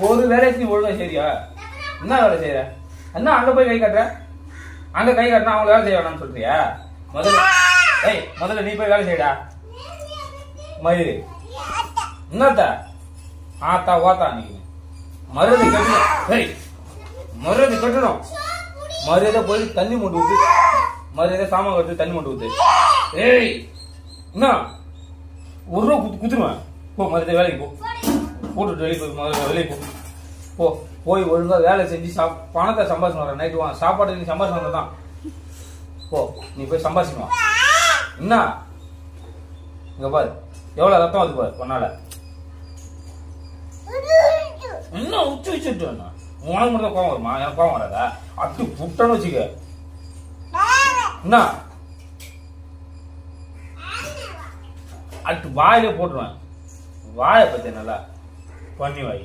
ஒரு வேலைக்கு நீ ஒழுங்கா சரியா? என்ன வேலை செய்யற? என்ன அங்க போய் கை காட்டுற? அங்க கை காட்டினா அவங்க வேலை செய்ய வேணாம்னு சொல்றியா? முதல்ல நீ போய் வேலை செய்யடா. மயிறு என்னத்த ஆத்தா ஓத்தா நீ மருதி கட்டணும். மருதி கட்டணும். மரியாதை போய் தண்ணி மூட்டு ஊத்து. மரியாதை சாமான் கட்டு தண்ணி மூட்டு ஊத்து. என்ன ஒரு ரூபா குத்துருவேன். போ மரியாதை வேலைக்கு போ. போட்டுட்டு வெளியே போய் முதல்ல வெளியே போ. போய் ஒழுங்கா வேலை செஞ்சு பணத்தை சம்பாதிச்சு வர. நைட்டு வாங்க சாப்பாடு நீ சம்பாதிச்சு வந்ததான். போ நீ போய் சம்பாதிச்சுமா. என்ன இங்க பாரு எவ்வளவு ரத்தம் வந்து பாரு பொண்ணால. என்ன உச்சி வச்சுட்டு உனக்கு மட்டும் கோவம் வருமா? எனக்கு கோவம் வராதா? அட்டு புட்டன்னு வச்சுக்க. என்ன அட்டு வாயிலே போட்டுருவேன். வாயை பத்தி நல்லா பண்ணி வாய்.